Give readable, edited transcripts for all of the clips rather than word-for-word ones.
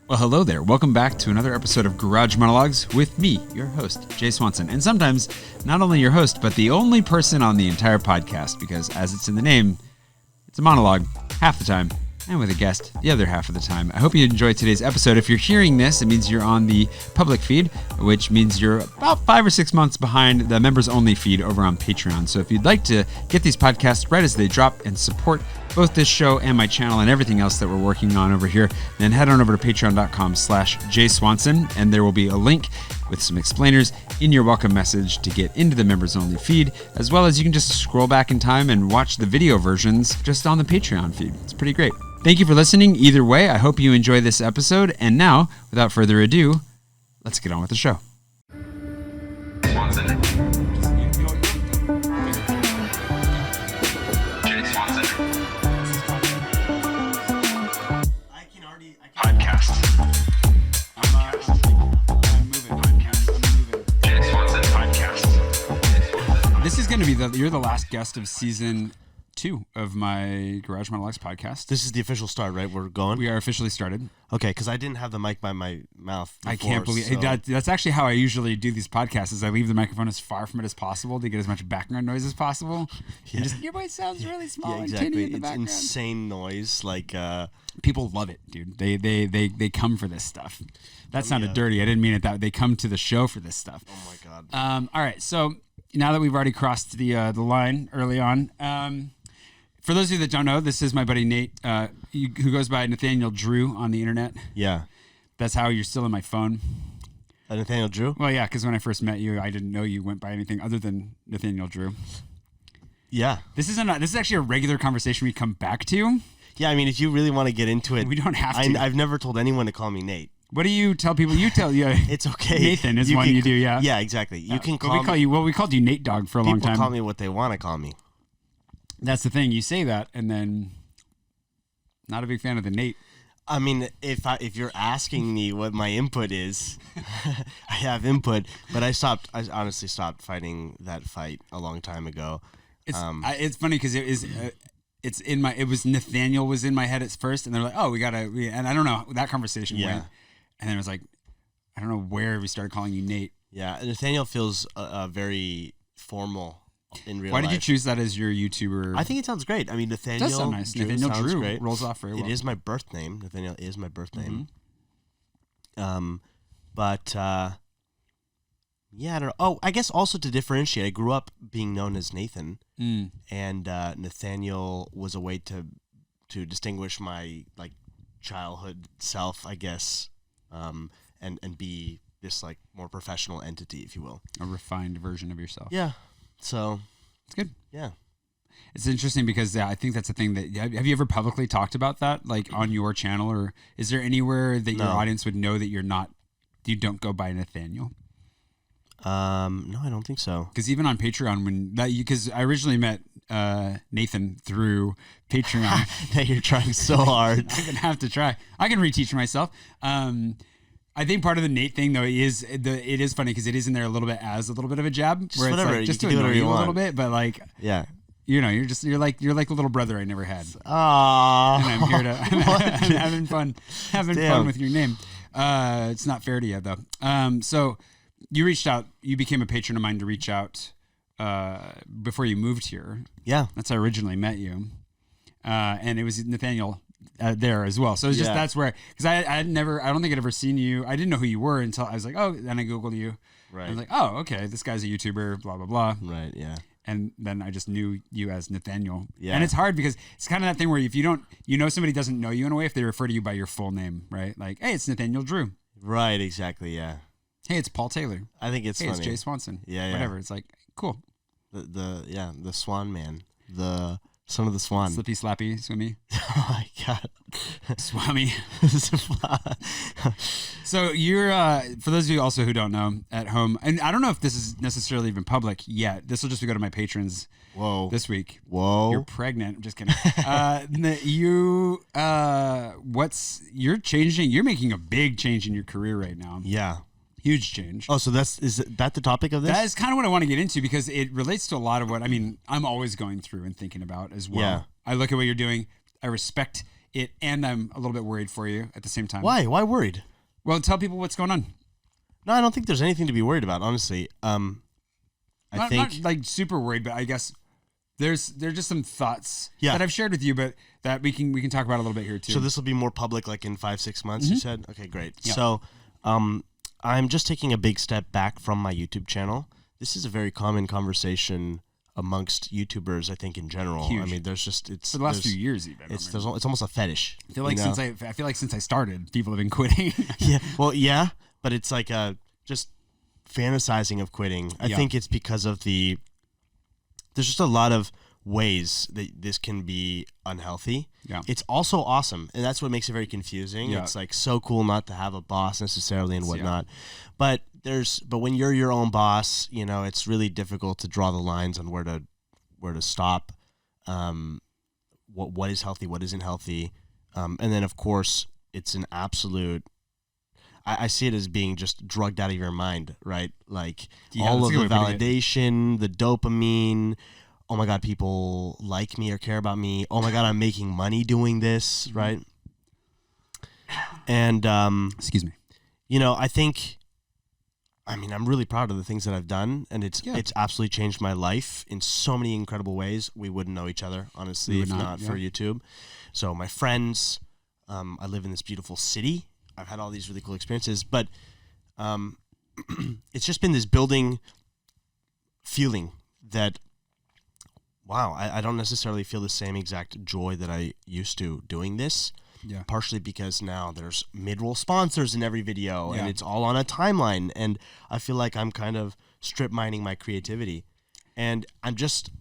Well, hello there. Welcome back to another episode of Garage Monologues with me, your host, Jay Swanson. And sometimes, not only your host, but the only person on the entire podcast, because as it's in the name, it's a monologue half the time, and with a guest the other half of the time. I hope you enjoyed today's episode. If you're hearing this, it means you're on the public feed, which means you're about 5 or 6 months behind the members-only feed over on Patreon. So if you'd like to get these podcasts right as they drop and support both this show and my channel and everything else that we're working on over here, then head on over to patreon.com/JSwanson, and there will be a link with some explainers in your welcome message to get into the members only feed, as well as you can just scroll back in time and watch the video versions just on the Patreon feed. It's pretty great. Thank you for listening. Either way, I hope you enjoy this episode. And now, without further ado, let's get on with the show. Swanson. Podcast. I'm moving. Jay Swanson podcast. This is going to be you're the last guest of season 2 of my Garage Monologues podcast. This is the official start, right? We're going? We are officially started. Okay, because I didn't have the mic by my mouth before, I can't believe that's actually how I usually do these podcasts, is I leave the microphone as far from it as possible to get as much background noise as possible. Yeah. And just, your voice sounds really small and tinny in the background. It's insane noise. Like people love it, dude. They come for this stuff. That sounded dirty. I didn't mean it that way. They come to the show for this stuff. Oh my god. All right, so now that we've already crossed the line early on, for those of you that don't know, this is my buddy Nate, who goes by Nathaniel Drew on the internet. Yeah. That's how you're still in my phone. Nathaniel Drew? Well, yeah, because when I first met you, I didn't know you went by anything other than Nathaniel Drew. Yeah. This is actually a regular conversation we come back to. Yeah, I mean, if you really want to get into it. We don't have to. I've never told anyone to call me Nate. What do you tell people? You tell it's okay. Nathan is one you do, yeah. Yeah, exactly. You can call me. We called you Nate Dog for a long time. People call me what they want to call me. That's the thing. You say that, and then not a big fan of the Nate. I mean, if you're asking me what my input is, I have input, but I honestly stopped fighting that fight a long time ago. It's funny because it was Nathaniel was in my head at first, and they're like, oh, and I don't know, that conversation went, and then it was like, I don't know where we started calling you Nate. Yeah, Nathaniel feels very formal in real life. Why did you choose that as your YouTuber? I think it sounds great. I mean, Nathaniel. It does sound nice. Nathaniel Drew great. Rolls off very well. It is my birth name. Nathaniel is my birth name. Mm-hmm. But I don't know. Oh, I guess also to differentiate, I grew up being known as Nathan, and Nathaniel was a way to distinguish my like childhood self, I guess, and be this like more professional entity, if you will, a refined version of yourself. Yeah. So it's good. Yeah. It's interesting because I think that's the thing that have you ever publicly talked about that, like on your channel, or is there anywhere that your audience would know that you don't go by Nathaniel? No, I don't think so. Because even on Patreon, because I originally met Nathan through Patreon. Now you're trying so hard. I'm gonna have to try. I can reteach myself. I think part of the Nate thing though it is funny because it is in there a little bit of a jab, just whatever, it's like, just to annoy you a little bit, but like yeah. You know, you're like the little brother I never had. Aww. And I'm here to I'm having fun with your name. It's not fair to you though. So you reached out. You became a patron of mine to reach out before you moved here. Yeah, that's how I originally met you, and it was Nathaniel there as well. So it's just that's where, because I don't think I'd ever seen you. I didn't know who you were until I was like, oh, then I Googled you. Right. I was like, oh, okay, this guy's a YouTuber, blah blah blah. Right. Yeah. And then I just knew you as Nathaniel. Yeah. And it's hard because it's kind of that thing where if you don't, somebody doesn't know you in a way if they refer to you by your full name, right? Like, hey, it's Nathaniel Drew. Right. Exactly. Yeah. Hey, it's Paul Taylor. I think it's funny. It's Jay Swanson. Yeah. Whatever. It's like, cool. The Swan Man. The son of the Swan. Slippy, slappy, swimmy. Oh my god. Swami. So you're, for those of you also who don't know at home, and I don't know if this is necessarily even public yet. This will just go to my patrons. Whoa. This week. Whoa. You're pregnant. I'm just kidding. You're changing. You're making a big change in your career right now. Yeah. Huge change. Oh, so is that the topic of this? That is kind of what I want to get into because it relates to a lot of what, I'm always going through and thinking about as well. Yeah. I look at what you're doing. I respect and I'm a little bit worried for you at the same time. Why? Why worried? Well, tell people what's going on. No, I don't think there's anything to be worried about, honestly. I think not like super worried, but I guess there's just some thoughts Yeah. that I've shared with you, but that we can talk about a little bit here too. so. This will be more public, like in 5-6 months. You said, okay, great. Yeah. So, I'm just taking a big step back from my YouTube channel. This is a very common conversation amongst YouTubers, I think, in general. Huge. I mean, there's just it's for the last there's- few years, even. It's almost a fetish. I feel like you know? since I started, people have been quitting. Yeah, well, yeah, but it's like just fantasizing of quitting. I Yeah. think it's because of there's just a lot of ways that this can be unhealthy. Yeah. It's also awesome, and that's what makes it very confusing. Yeah. It's like so cool not to have a boss necessarily and whatnot. But when you're your own boss, you know, it's really difficult to draw the lines on where to stop. What is healthy, what isn't healthy, and then of course it's an absolute. I see it as being just drugged out of your mind, right? Like Yeah, all that's of a the good way of putting validation, the dopamine. Oh my God, people like me or care about me. Oh my God, I'm making money doing this, right? And Excuse me. you know, I'm really proud of the things that I've done, and it's absolutely changed my life in so many incredible ways. We wouldn't know each other, honestly, We if would not not, for YouTube. So my friends, I live in this beautiful city. I've had all these really cool experiences, but it's just been this building feeling that, wow, I don't necessarily feel the same exact joy that I used to doing this. Yeah. Partially because now there's mid-roll sponsors in every video, and Yeah. it's all on a timeline, and I feel like I'm kind of strip mining my creativity. And I'm just,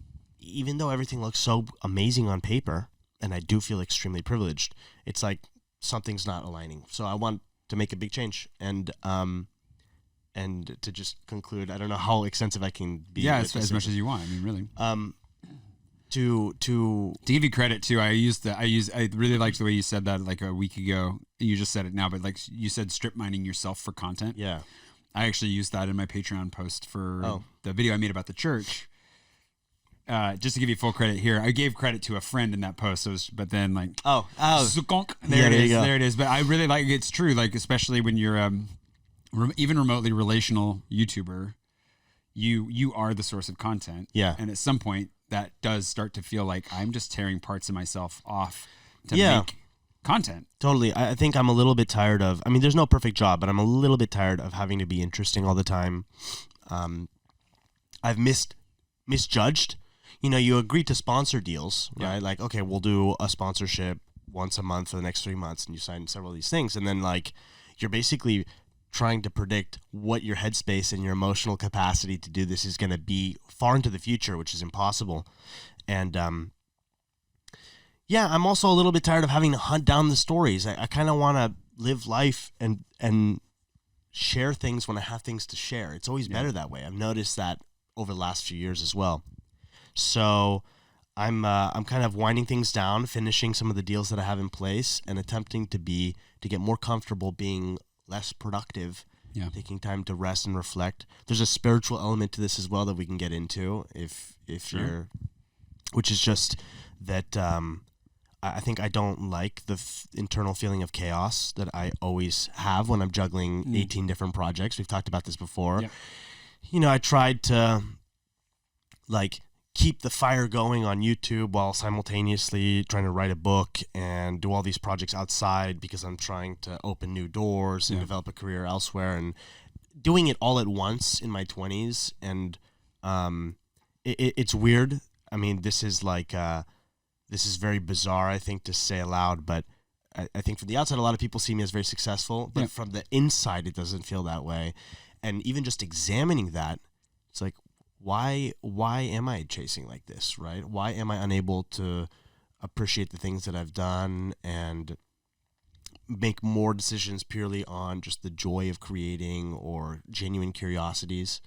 even though everything looks so amazing on paper, and I do feel extremely privileged, it's like something's not aligning. So I want to make a big change, and to just conclude, I don't know how extensive I can be. Yeah, with as this. much as you want. I mean, really. To give you credit too, I really liked the way you said that like a week ago. You just said it now, but like you said, strip mining yourself for content. yeah. I actually used that in my Patreon post for Oh. the video I made about the church. Just to give you full credit here, I gave credit to a friend in that post. But then like, Zukonk, there you go. it is. But I really like it's true. Like especially when you're even remotely relational YouTuber, you are the source of content. Yeah. And at some point, that does start to feel like I'm just tearing parts of myself off to Yeah. make content. Totally. I think I'm a little bit tired of, I mean, there's no perfect job, but I'm a little bit tired of having to be interesting all the time. I've misjudged. You know, you agree to sponsor deals, right? Yeah. Like, okay, we'll do a sponsorship once a month for the next 3 months, and you sign several of these things. And then, like, you're basically trying to predict what your headspace and your emotional capacity to do this is going to be far into the future, which is impossible. And, yeah, I'm also a little bit tired of having to hunt down the stories. I kind of want to live life and share things when I have things to share. It's always better that way. I've noticed that over the last few years as well. So I'm kind of winding things down, finishing some of the deals that I have in place, and attempting to get more comfortable being less productive, taking time to rest and reflect. There's a spiritual element to this as well that we can get into if you're, which is just that I think I don't like the internal feeling of chaos that I always have when I'm juggling 18 different projects. We've talked about this before. Yep. You know, I tried to like keep the fire going on YouTube while simultaneously trying to write a book and do all these projects outside because I'm trying to open new doors and develop a career elsewhere, and doing it all at once in my 20s. And it's weird. I mean, this is like this is very bizarre, I think, to say aloud, but I think from the outside, a lot of people see me as very successful, but from the inside, it doesn't feel that way. And even just examining that, it's like, why am I chasing like this, right? Why am I unable to appreciate the things that I've done and make more decisions purely on just the joy of creating or genuine curiosities?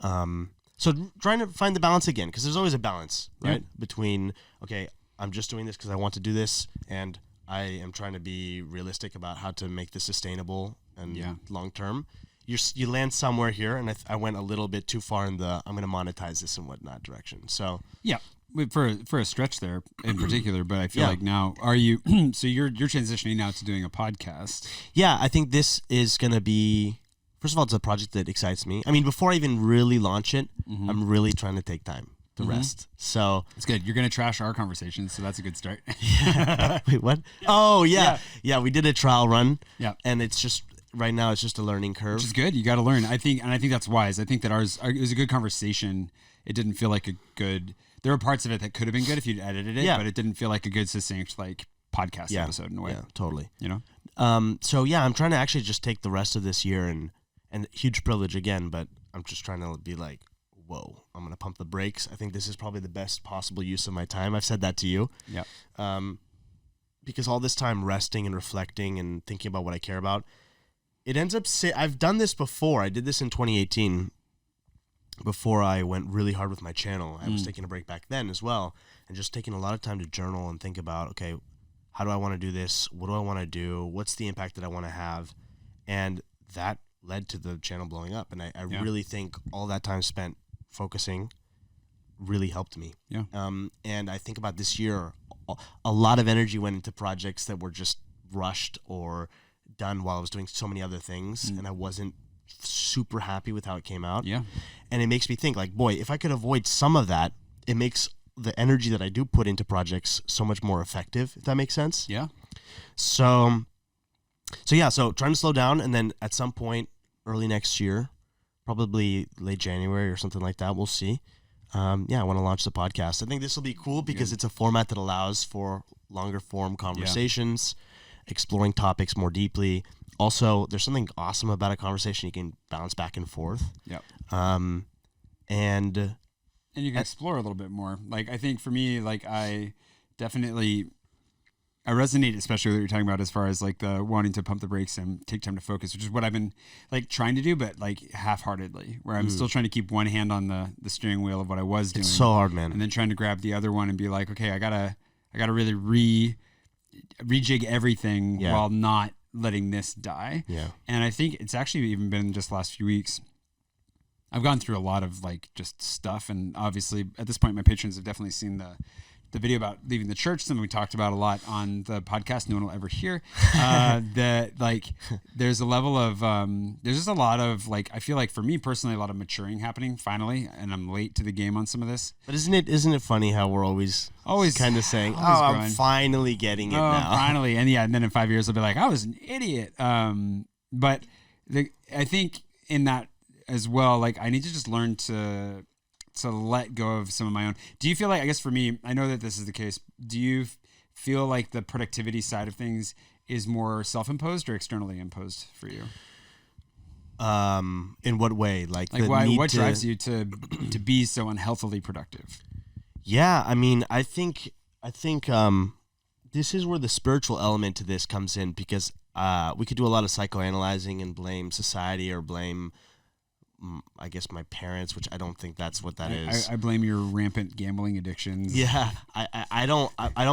So trying to find the balance again, because there's always a balance, right? Between, okay, I'm just doing this because I want to do this, and I am trying to be realistic about how to make this sustainable and long term. You land somewhere here, and I went a little bit too far in the I'm going to monetize this and whatnot direction. So for a stretch there in particular, but I feel like now are you so you're transitioning now to doing a podcast. Yeah, I think this is going to be, first of all, it's a project that excites me. I mean, before I even really launch it, I'm really trying to take time to rest. So it's good. You're going to trash our conversations, so that's a good start. Wait, what? Oh, yeah. We did a trial run. Yeah. And it's just right now it's just a learning curve. Which is good. You got to learn. I think that's wise. I think that ours it was a good conversation. It didn't feel like a good. There were parts of it that could have been good if you'd edited it, but it didn't feel like a good succinct like podcast episode in a way. Yeah, totally. You know. So yeah, I'm trying to actually just take the rest of this year and huge privilege again, but I'm just trying to be like, whoa, I'm gonna pump the brakes. I think this is probably the best possible use of my time. I've said that to you. Yeah. Because all this time resting and reflecting and thinking about what I care about, it ends up. I've done this before. I did this in 2018. Before I went really hard with my channel, I was taking a break back then as well, and just taking a lot of time to journal and think about, okay, how do I want to do this? What do I want to do? What's the impact that I want to have? And that led to the channel blowing up. And I really think all that time spent focusing really helped me. Yeah. And I think about this year, a lot of energy went into projects that were just rushed or done while I was doing so many other things, and I wasn't super happy with how it came out. Yeah. And it makes me think like, boy, if I could avoid some of that, it makes the energy that I do put into projects so much more effective, if that makes sense. Yeah. So trying to slow down, and then at some point early next year, probably late January or something like that, we'll see. I want to launch the podcast. I think this will be cool because it's a format that allows for longer form conversations, exploring topics more deeply. Also, there's something awesome about a conversation. You can bounce back and forth. Yep. And you can explore a little bit more. Like, I think for me, like, I resonate, especially with what you're talking about as far as like the wanting to pump the brakes and take time to focus, which is what I've been like trying to do, but like half-heartedly, where I'm still trying to keep one hand on the steering wheel of what I was doing. It's so hard, man. And then trying to grab the other one and be like, okay, I gotta really rejig everything while not letting this die. Yeah. And I think it's actually even been just the last few weeks. I've gone through a lot of like just stuff, and obviously at this point my patrons have definitely seen the video about leaving the church, something we talked about a lot on the podcast no one will ever hear. That like there's a level of there's just a lot of like, I feel like for me personally a lot of maturing happening finally, and I'm late to the game on some of this. But isn't it funny how we're always kind of saying, I'm finally getting it now. Finally. And then in 5 years I'll be like, I was an idiot. But I think in that as well, like I need to just learn to let go of some of my own. Do you feel like, I guess for me, I know that this is the case, do you feel like the productivity side of things is more self-imposed or externally imposed for you? In what way? Like what drives you to be so unhealthily productive? Yeah, I mean, I think this is where the spiritual element to this comes in, because we could do a lot of psychoanalyzing and blame society or blame, I guess, my parents, which I don't think that's what that is. I blame your rampant gambling addictions. Yeah, I don't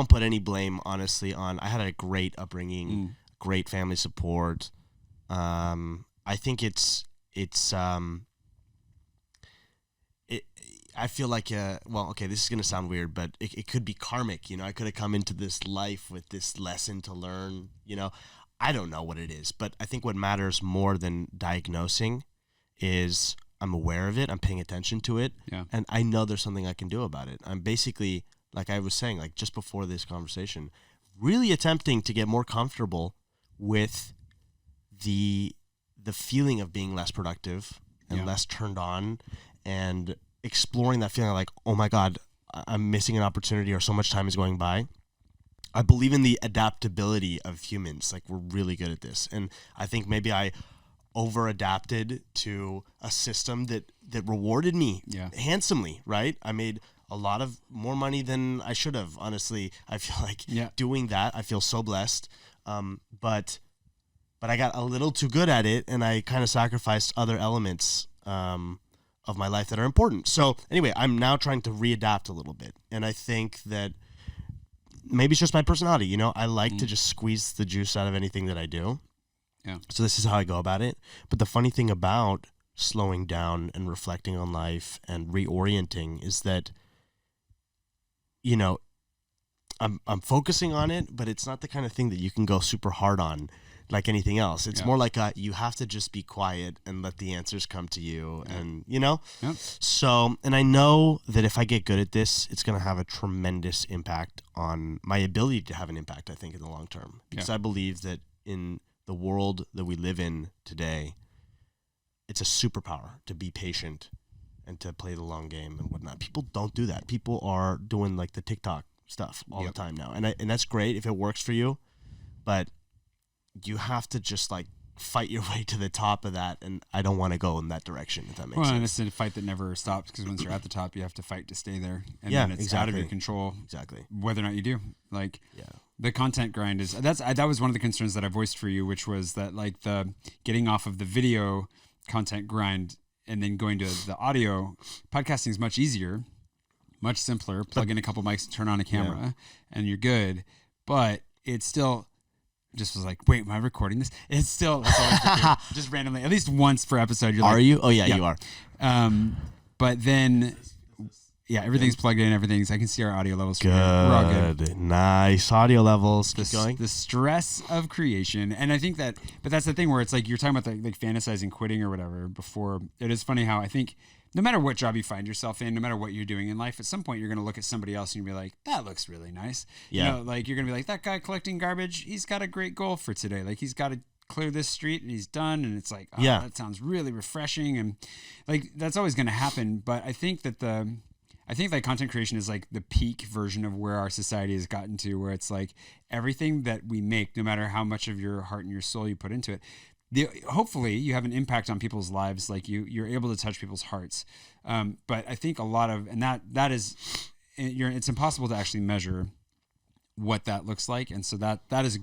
put any blame, honestly, on. I had a great upbringing, great family support. I think I feel like this is gonna sound weird, but it could be karmic. You know, I could have come into this life with this lesson to learn. You know, I don't know what it is, but I think what matters more than diagnosing is I'm aware of it, I'm paying attention to it, and I know there's something I can do about it. I'm basically, like I was saying, like just before this conversation, really attempting to get more comfortable with the feeling of being less productive and less turned on, and exploring that feeling like, oh my God, I'm missing an opportunity, or so much time is going by. I believe in the adaptability of humans. Like, we're really good at this. And I think maybe I over-adapted to a system that rewarded me handsomely, right? I made a lot of more money than I should have, honestly. I feel like doing that, I feel so blessed. But I got a little too good at it, and I kind of sacrificed other elements of my life that are important. So anyway, I'm now trying to readapt a little bit. And I think that maybe it's just my personality. You know, I like to just squeeze the juice out of anything that I do. Yeah. So this is how I go about it. But the funny thing about slowing down and reflecting on life and reorienting is that you know, I'm focusing on it, but it's not the kind of thing that you can go super hard on like anything else. It's more like you have to just be quiet and let the answers come to you, and So, and I know that if I get good at this, it's going to have a tremendous impact on my ability to have an impact, I think, in the long term. Because I believe that in the world that we live in today, it's a superpower to be patient and to play the long game and whatnot. People don't do that. People are doing like the TikTok stuff all the time now, and that's great if it works for you, but you have to just like fight your way to the top of that, and I don't want to go in that direction, if that makes sense. Well, and it's a fight that never stops, because once you're at the top, you have to fight to stay there, and then it's out of your control whether or not you do. Like the content grind is that was one of the concerns that I voiced for you, which was that like the getting off of the video content grind and then going to the audio. Podcasting is much easier, much simpler. Plug in a couple mics, turn on a camera, and you're good. But it's still just was like, wait, am I recording this? It's still just randomly, at least once per episode. You're like, are you? Oh yeah, you are. But then, everything's plugged in. I can see our audio levels. Good. We're all good. Nice audio levels. Keep going. The stress of creation, and I think that, but that's the thing where it's like you're talking about like fantasizing quitting or whatever. Before, it is funny how I think, no matter what job you find yourself in, no matter what you're doing in life, at some point you're going to look at somebody else and you'll be like, that looks really nice. Yeah. You know, like you're going to be like, that guy collecting garbage, he's got a great goal for today. Like he's got to clear this street and he's done. And it's like, that sounds really refreshing. And like, that's always going to happen. But I think that content creation is like the peak version of where our society has gotten to, where it's like everything that we make, no matter how much of your heart and your soul you put into it, hopefully you have an impact on people's lives. Like you're able to touch people's hearts. But I think a lot of, and that is, it's impossible to actually measure what that looks like. And so that is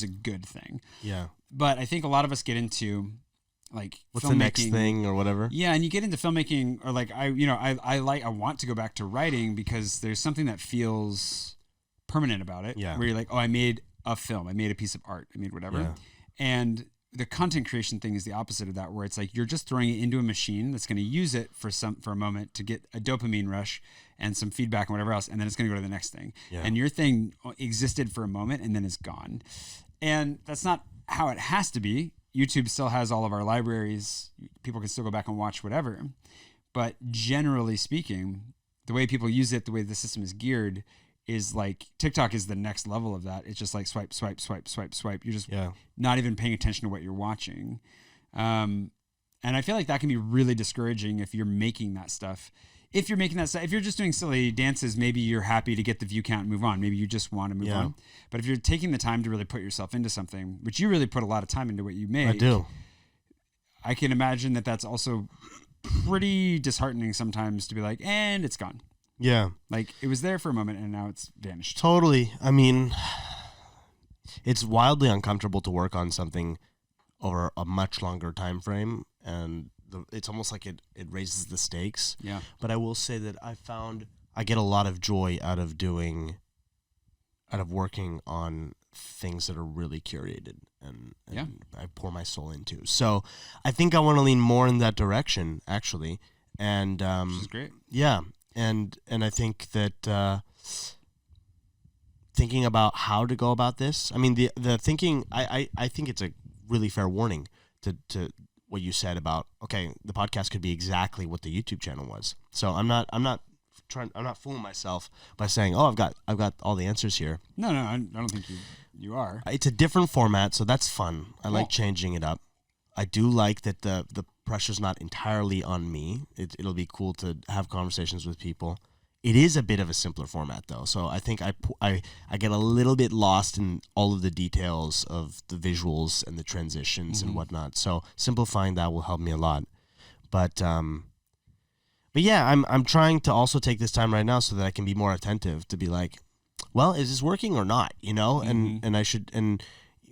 a good thing. Yeah. But I think a lot of us get into like, what's the next thing or whatever. Yeah. And you get into filmmaking, or like, I want to go back to writing because there's something that feels permanent about it. Yeah. Where you're like, oh, I made a film, I made a piece of art, I made whatever. Yeah. And the content creation thing is the opposite of that, where it's like you're just throwing it into a machine that's going to use it for a moment to get a dopamine rush and some feedback and whatever else, and then it's going to go to the next thing. Yeah. And your thing existed for a moment and then is gone. And that's not how it has to be. YouTube still has all of our libraries. People can still go back and watch whatever. But generally speaking, the way people use it, the way the system is geared, is like TikTok is the next level of that. It's just like swipe, swipe, swipe, swipe, swipe. You're just not even paying attention to what you're watching. And I feel like that can be really discouraging if you're making that stuff. If you're making that stuff, if you're just doing silly dances, maybe you're happy to get the view count and move on. Maybe you just want to move on. But if you're taking the time to really put yourself into something, which you really put a lot of time into what you make. I do. I can imagine that that's also pretty disheartening sometimes to be like, and it's gone. Yeah. Like it was there for a moment and now it's vanished. Totally. I mean, it's wildly uncomfortable to work on something over a much longer time frame, and it's almost like it raises the stakes. Yeah. But I will say that I get a lot of joy out of working on things that are really curated and I pour my soul into. So I think I want to lean more in that direction, actually. And which is great. Yeah. And I think that thinking about how to go about this, I mean, the thinking, I think it's a really fair warning to what you said about, okay, the podcast could be exactly what the YouTube channel was. So I'm not fooling myself by saying, oh, I've got all the answers here. No, I don't think you are. It's a different format, so that's fun. I like changing it up. I do like that the pressure's not entirely on me. It'll be cool to have conversations with people. It is a bit of a simpler format, though, so I think I get a little bit lost in all of the details of the visuals and the transitions and whatnot. So simplifying that will help me a lot. But yeah, I'm trying to also take this time right now so that I can be more attentive to be like, well, is this working or not? You know, and I should, and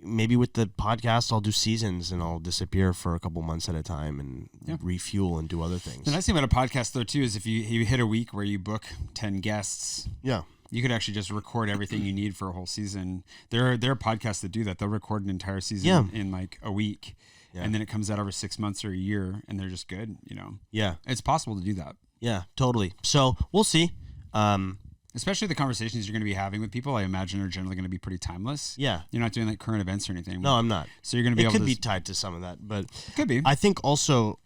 maybe with the podcast I'll do seasons and I'll disappear for a couple months at a time and refuel and do other things. The nice thing about a podcast though too is if you hit a week where you book 10 guests, you could actually just record everything you need for a whole season. There are podcasts that do that. They'll record an entire season in like a week. Yeah. And then it comes out over 6 months or a year and they're just good, you know? Yeah. It's possible to do that. Yeah, totally. So we'll see. Especially the conversations you're going to be having with people, I imagine, are generally going to be pretty timeless. Yeah. You're not doing like current events or anything. No, I'm not. So you're going to be able to... It could be tied to some of that, but... Could be. I think also,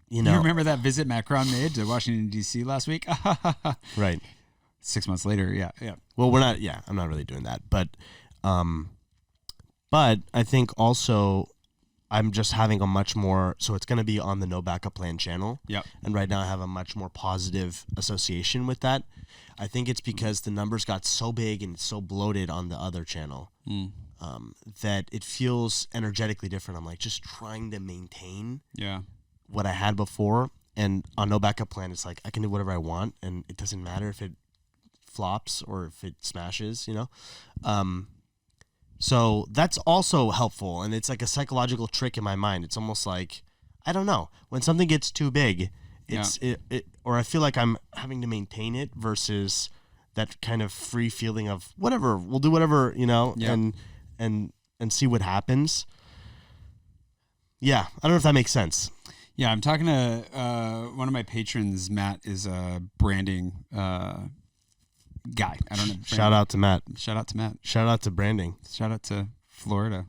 you know... You remember that visit Macron made to Washington, D.C. last week? Right. 6 months later, yeah. Well, I'm not really doing that, but I think also I'm just having a much more, so it's going to be on the No Backup Plan channel. Yep. And right now I have a much more positive association with that. I think it's because the numbers got so big and so bloated on the other channel that it feels energetically different. I'm like just trying to maintain what I had before. And on No Backup Plan, it's like I can do whatever I want, and it doesn't matter if it flops or if it smashes, you know? So that's also helpful, and it's like a psychological trick in my mind. It's almost like, I don't know, when something gets too big, or I feel like I'm having to maintain it versus that kind of free feeling of whatever, we'll do whatever, you know, and see what happens. Yeah, I don't know if that makes sense. Yeah, I'm talking to one of my patrons. Matt is a branding guy. I don't know. Shout out to Matt. Shout out to Matt. Shout out to branding. Shout out to Florida.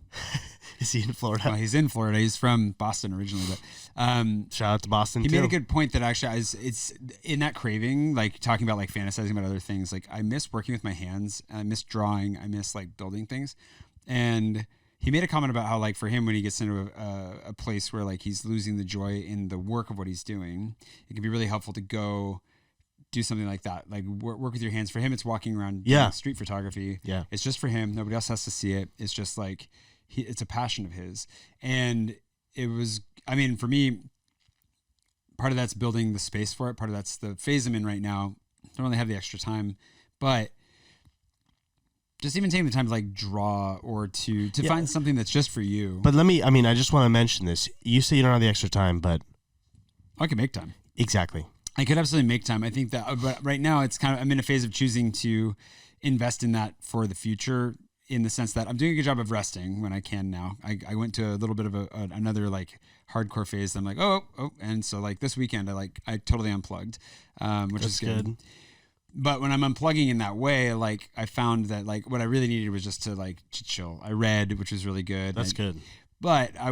Is he in Florida? Well, he's in Florida. He's from Boston originally, but shout out to Boston. He made a good point that actually it's in that craving, like talking about like fantasizing about other things. Like I miss working with my hands. I miss drawing. I miss like building things. And he made a comment about how like for him when he gets into a place where like he's losing the joy in the work of what he's doing, it can be really helpful to go do something like that, like work with your hands. For him, it's walking around doing street photography. Yeah, it's just for him. Nobody else has to see it. It's just like it's a passion of his. And it was, I mean, for me, part of that's building the space for it. Part of that's the phase I'm in right now. I don't really have the extra time, but just even taking the time to like draw or to find something that's just for you. But I just want to mention this. You say you don't have the extra time, but I can make time. Exactly. I could absolutely make time. I think that, but right now it's kind of, I'm in a phase of choosing to invest in that for the future, in the sense that I'm doing a good job of resting when I can now. I went to a little bit of another like hardcore phase. That I'm like, oh. And so like this weekend, I totally unplugged, which is good. But when I'm unplugging in that way, like I found that like what I really needed was just to like chill. I read, which was really good. That's good. But I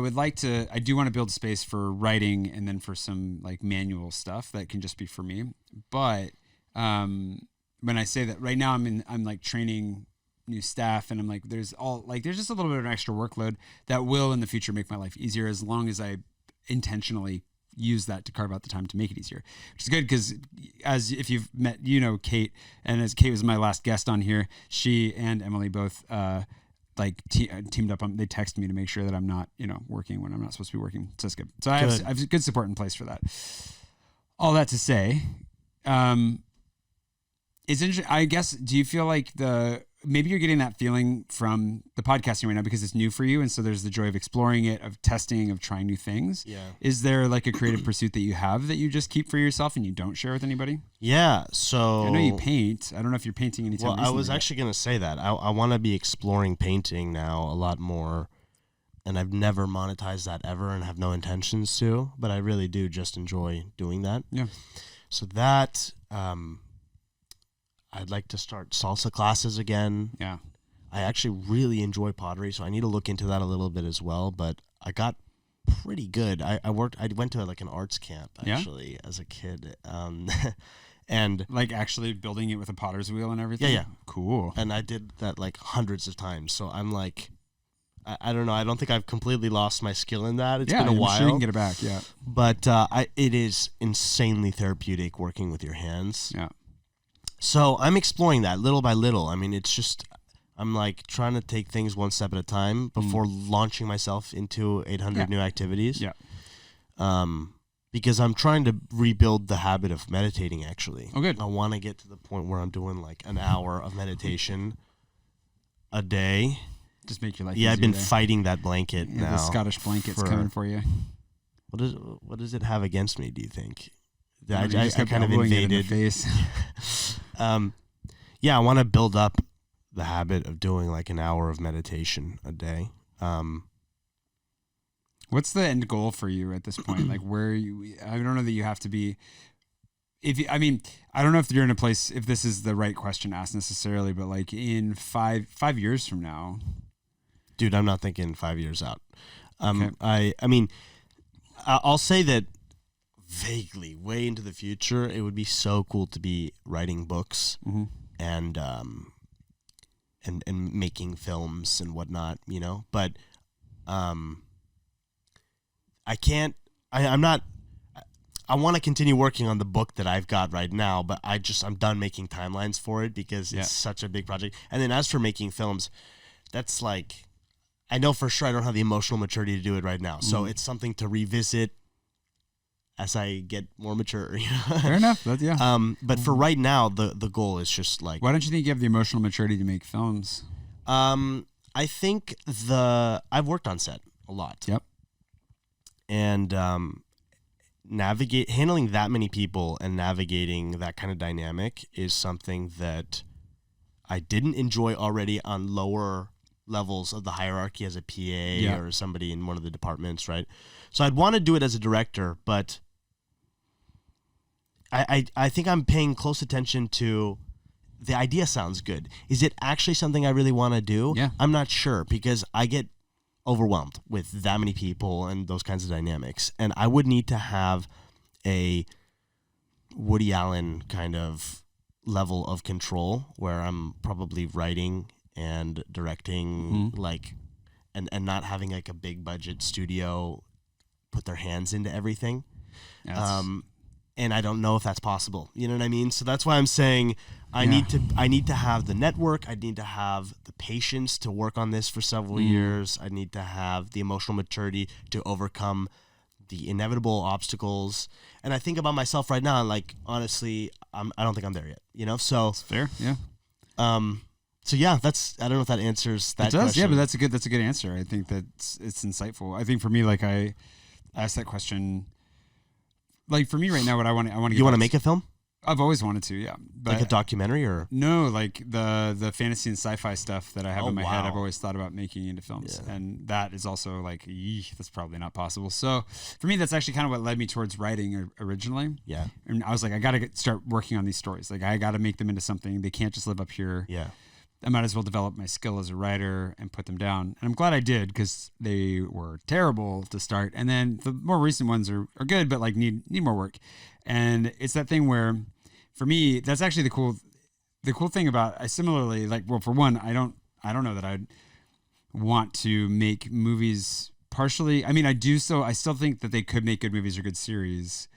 do want to build space for writing and then for some like manual stuff that can just be for me. But when I say that right now I'm like training new staff, and I'm like, there's just a little bit of an extra workload that will in the future make my life easier, as long as I intentionally use that to carve out the time to make it easier, which is good. Because as if you've met, Kate, and as Kate was my last guest on here, she and Emily both, teamed up. They texted me to make sure that I'm not, working when I'm not supposed to be working. So that's good. So I have good support in place for that. All that to say, it's interesting. I guess, do you feel like maybe you're getting that feeling from the podcasting right now because it's new for you, and so there's the joy of exploring it, of testing, of trying new things. Yeah. Is there like a creative pursuit that you have that you just keep for yourself and you don't share with anybody? Yeah. So I know you paint. I don't know if you're painting anytime recently. I was actually going to say that. I want to be exploring painting now a lot more, and I've never monetized that ever and have no intentions to, but I really do just enjoy doing that. Yeah. So that, I'd like to start salsa classes again. Yeah. I actually really enjoy pottery, so I need to look into that a little bit as well, but I got pretty good. I went to like an arts camp actually as a kid. And like actually building it with a potter's wheel and everything? Yeah. Cool. And I did that like hundreds of times. So I'm like, I don't know. I don't think I've completely lost my skill in that. It's been a while. I'm sure you can get it back. Yeah. But it is insanely therapeutic working with your hands. Yeah. So I'm exploring that little by little. I mean, it's just, I'm like trying to take things one step at a time before launching myself into 800 new activities. Yeah. Because I'm trying to rebuild the habit of meditating, actually. Oh, good. I want to get to the point where I'm doing like an hour of meditation a day. Just make your life easier. I've been fighting that blanket now. The Scottish blanket's coming for you. What does it have against me, do you think? I kind of invaded. It in the face. I want to build up the habit of doing like an hour of meditation a day. What's the end goal for you at this point? Like I don't know that you have to be I mean, I don't know if you're in a place, if this is the right question asked necessarily, but like in 5 years from now. Dude, I'm not thinking 5 years out. Okay. I mean, I'll say that vaguely, way into the future, it would be so cool to be writing books and making films and whatnot, you know. But I can't. I'm not. I want to continue working on the book that I've got right now, but I'm done making timelines for it because it's such a big project. And then as for making films, that's like, I know for sure I don't have the emotional maturity to do it right now. So it's something to revisit as I get more mature. You know? Fair enough. But for right now, the goal is just like. Why don't you think you have the emotional maturity to make films? I think I've worked on set a lot. Yep. And handling that many people and navigating that kind of dynamic is something that I didn't enjoy already on lower levels of the hierarchy as a PA or somebody in one of the departments, right? So I'd want to do it as a director, but I think I'm paying close attention to the idea. Sounds good. Is it actually something I really want to do? Yeah. I'm not sure because I get overwhelmed with that many people and those kinds of dynamics. And I would need to have a Woody Allen kind of level of control where I'm probably writing and directing like and not having like a big budget studio put their hands into everything. Yes. And I don't know if that's possible. You know what I mean? So that's why I'm saying I need to have the network. I need to have the patience to work on this for several years. I need to have the emotional maturity to overcome the inevitable obstacles. And I think about myself right now, and like honestly, I don't think I'm there yet. You know, so It's fair. Yeah. So yeah, I don't know if that answers that. It does. question. Yeah, but that's a good answer. I think it's insightful. I think for me, like I asked that question. Like for me right now, what I want to. You want to make a film? I've always wanted to, yeah. But Like a documentary or? No, like the fantasy and sci-fi stuff that I have in my head, wow. I've always thought about making into films. Yeah. And that is also like, that's probably not possible. So for me, that's actually kind of what led me towards writing originally. Yeah. And I was like, I got to start working on these stories. Like I got to make them into something. They can't just live up here. Yeah. I might as well develop my skill as a writer and put them down. And I'm glad I did because they were terrible to start. And then the more recent ones are good, but like need more work. And it's that thing where, for me, that's actually the cool thing about. I similarly like. Well, for one, I don't know that I'd want to make movies partially. I mean, I do. So I still think that they could make good movies or good series.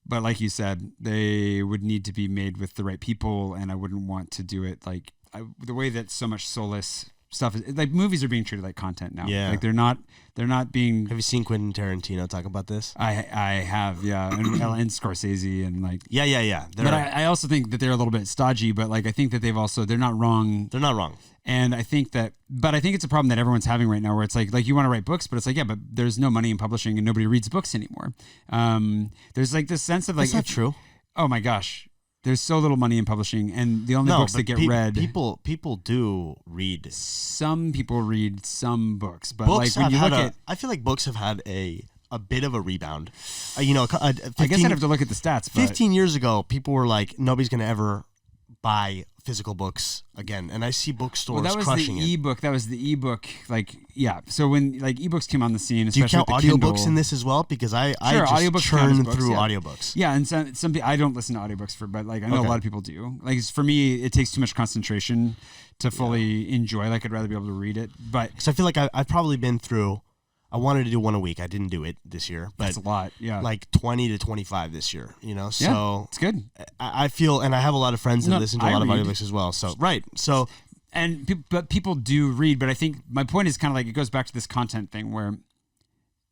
But like you said, they would need to be made with the right people, and I wouldn't want to do it like the way that so much soulless stuff is. Like movies are being treated like content now. Yeah. Like they're not being. Have you seen Quentin Tarantino talk about this? I have, yeah, and Scorsese and like. Yeah. But I also think that they're a little bit stodgy. But like I think that they're not wrong. They're not wrong. And I think it's a problem that everyone's having right now, where it's like you want to write books, but it's like, yeah, but there's no money in publishing and nobody reads books anymore. There's like this sense of like, That's not true. Oh my gosh. There's so little money in publishing, and the only books that get read. People do read. Some people read some books, but books like when you look at, I feel like books have had a bit of a rebound. I guess I'd have to look at the stats. But 15 years ago, people were like, nobody's going to ever buy physical books again, and I see bookstores crushing it. That was the ebook. Like, yeah. So when like ebooks came on the scene, do you especially count with the audiobooks Kindle, in this as well? Because I Sure, just audiobooks churn count as books, through yeah. audiobooks. Yeah, and some people, I don't listen to audiobooks but like I know a lot of people do. Like for me, it takes too much concentration to fully enjoy. Like I'd rather be able to read it. But because I feel like I've probably been through. I wanted to do one a week. I didn't do it this year, but that's a lot. Yeah, like 20 to 25 this year. You know, so yeah, it's good. I feel, and I have a lot of friends that listen to a lot of audiobooks as well. So right, so. But people do read, but I think my point is kind of like it goes back to this content thing where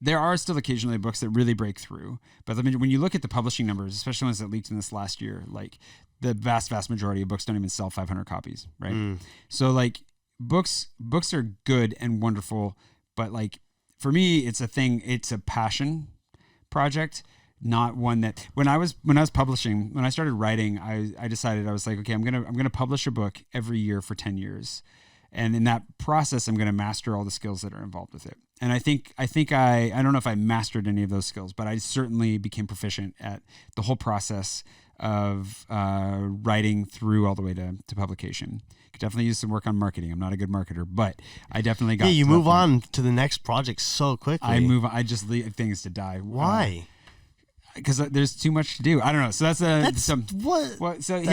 there are still occasionally books that really break through. But I mean, when you look at the publishing numbers, especially ones that leaked in this last year, like the vast majority of books don't even sell 500 copies, right? So like books are good and wonderful, but like for me, it's a passion project. Not one that when I was publishing, when I started writing, I decided I was like, okay, I'm gonna publish a book every year for 10 years, and in that process, I'm gonna master all the skills that are involved with it. And I think I don't know if I mastered any of those skills, but I certainly became proficient at the whole process writing through all the way to publication. Could definitely use some work on marketing. I'm not a good marketer, but I definitely got. Yeah, you move on to the next project so quickly. I move on. I just leave things to die. Why? Because there's too much to do. I don't know. So that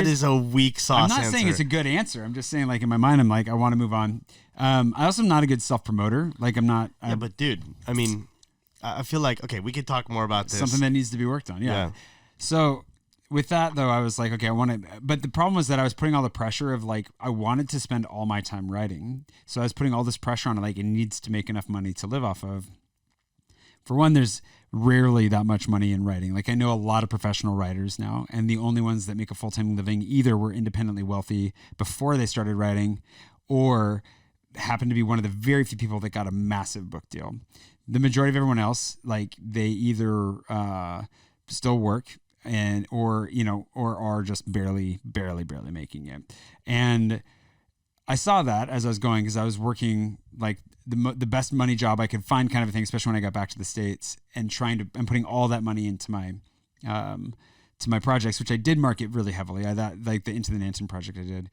is a weak sauce. I'm not saying it's a good answer. I'm just saying, like, in my mind, I'm like, I want to move on. I also am not a good self-promoter. Like, I'm not. Yeah, but dude, I mean, I feel like, okay, we could talk more about this. Something that needs to be worked on. Yeah. So with that though, I was like, okay, I want to. But the problem was that I was putting all the pressure of like, I wanted to spend all my time writing. So I was putting all this pressure on it. Like, it needs to make enough money to live off of. For one, there's rarely that much money in writing. Like, I know a lot of professional writers now, and the only ones that make a full-time living either were independently wealthy before they started writing, or happened to be one of the very few people that got a massive book deal. The majority of everyone else, like, they either still work or are just barely making it. And I saw that as I was going, because I was working like the best money job I could find, kind of a thing, especially when I got back to the States, and putting all that money into my to my projects, which I did market really heavily. Like the Into the Nansen project I did.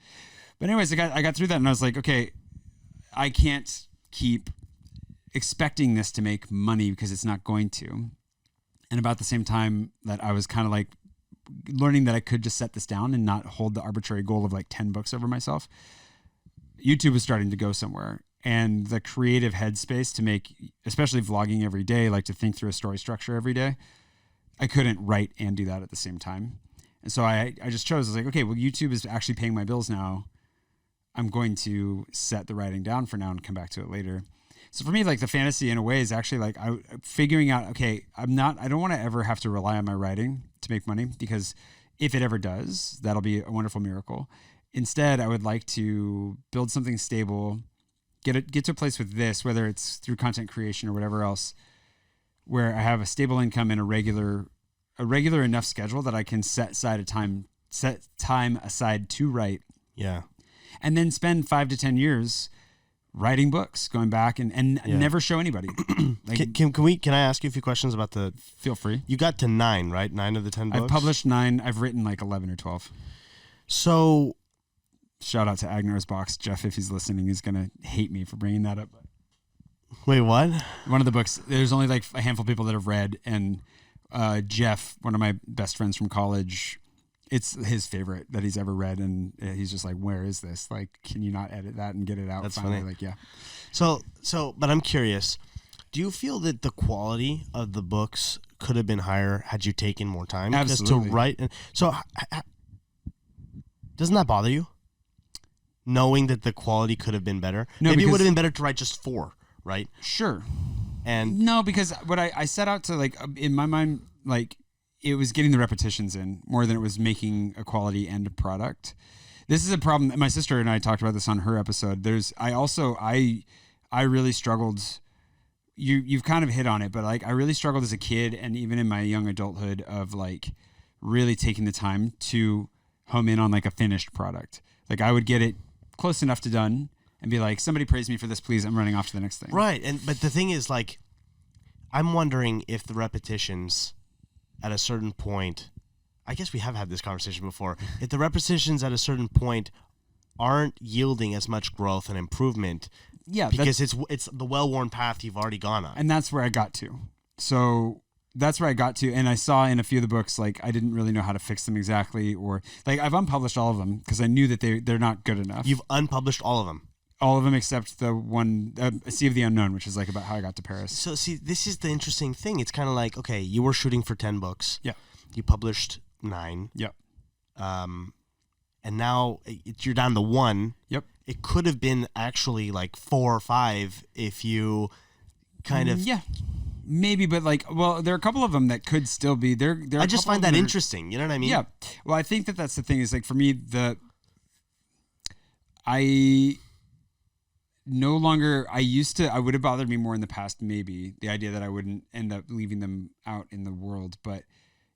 But anyways, I got through that, and I was like, okay, I can't keep expecting this to make money because it's not going to. And about the same time that I was kind of like learning that I could just set this down and not hold the arbitrary goal of like 10 books over myself, YouTube was starting to go somewhere. And the creative headspace to make, especially vlogging every day, like to think through a story structure every day, I couldn't write and do that at the same time. And so I just chose, I was like, okay, well, YouTube is actually paying my bills now. I'm going to set the writing down for now and come back to it later. So for me, like, the fantasy in a way is actually like figuring out, okay, I don't want to ever have to rely on my writing to make money, because if it ever does, that'll be a wonderful miracle. Instead, I would like to build something stable, get to a place with this, whether it's through content creation or whatever else, where I have a stable income and a regular enough schedule that I can set time aside to write. Yeah. And then spend 5 to 10 years writing books, going back and never show anybody. Like, can I ask you a few questions about the? Feel free. You got to 9, right? 9 of the 10 books. I've published 9. I've written like 11 or 12. So, shout out to Agner's Box, Jeff, if he's listening. He's gonna hate me for bringing that up. Wait, what? One of the books. There's only like a handful of people that have read, and Jeff, one of my best friends from college, it's his favorite that he's ever read, and he's just like, "Where is this? Like, can you not edit that and get it out?" That's finally? funny. Like, yeah. So, but I'm curious. Do you feel that the quality of the books could have been higher had you taken more time? Absolutely. To write. So, doesn't that bother you? Knowing that the quality could have been better? No, Maybe it would have been better to write just 4, right? Sure. And no, because what I set out to, like, in my mind, like, it was getting the repetitions in more than it was making a quality end product. This is a problem. My sister and I talked about this on her episode. I really struggled. You've kind of hit on it, but like, I really struggled as a kid and even in my young adulthood of like really taking the time to home in on like a finished product. Like, I would get it close enough to done and be like, somebody praise me for this, please. I'm running off to the next thing. Right. But the thing is, like, I'm wondering if the repetitions at a certain point, I guess we have had this conversation before, if the repetitions at a certain point aren't yielding as much growth and improvement, because it's the well-worn path you've already gone on. And that's where I got to. So that's where I got to. And I saw in a few of the books, like, I didn't really know how to fix them exactly, or like, I've unpublished all of them because I knew that they're not good enough. You've unpublished all of them? All of them except the one, Sea of the Unknown, which is like about how I got to Paris. So see, this is the interesting thing. It's kind of like, okay, you were shooting for 10 books. Yeah. You published 9. Yep. And now you're down to 1. Yep. It could have been actually like 4 or 5 if you kind of... Yeah. Maybe, but like, well, there are a couple of them that could still be there. I just find that interesting. You know what I mean? Yeah. Well, I think that's the thing is, like, for me, I would have bothered me more in the past, maybe, the idea that I wouldn't end up leaving them out in the world, but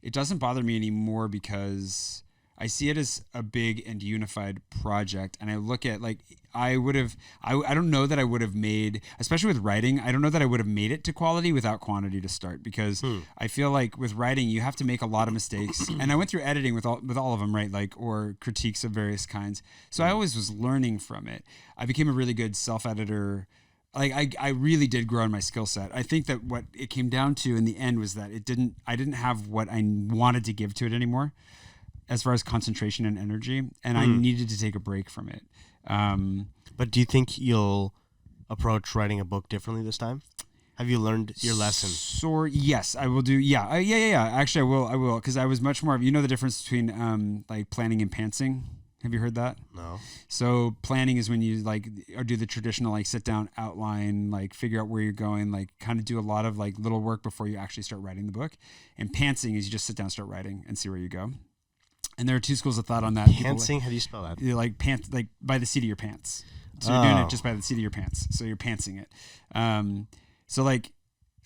it doesn't bother me anymore because I see it as a big and unified project. And I look at like, I don't know that I would have made, especially with writing, I don't know that I would have made it to quality without quantity to start, because I feel like with writing, you have to make a lot of mistakes. And I went through editing with all of them, right? Like, or critiques of various kinds. So I always was learning from it. I became a really good self-editor. Like I really did grow in my skill set. I think that what it came down to in the end was that I didn't have what I wanted to give to it anymore, as far as concentration and energy, and I needed to take a break from it. But do you think you'll approach writing a book differently this time? Have you learned your lesson? So yes, I will do. Yeah, yeah. Actually, I will, because I was much more of, you know, the difference between like planning and pantsing. Have you heard that? No. So planning is when you like, or do the traditional like sit down, outline, like figure out where you're going, like kind of do a lot of like little work before you actually start writing the book. And pantsing is you just sit down, start writing, and see where you go. And there are two schools of thought on that. Pantsing? How do you spell that? You like pants, like by the seat of your pants. So you're doing it just by the seat of your pants. So you're pantsing it. So like,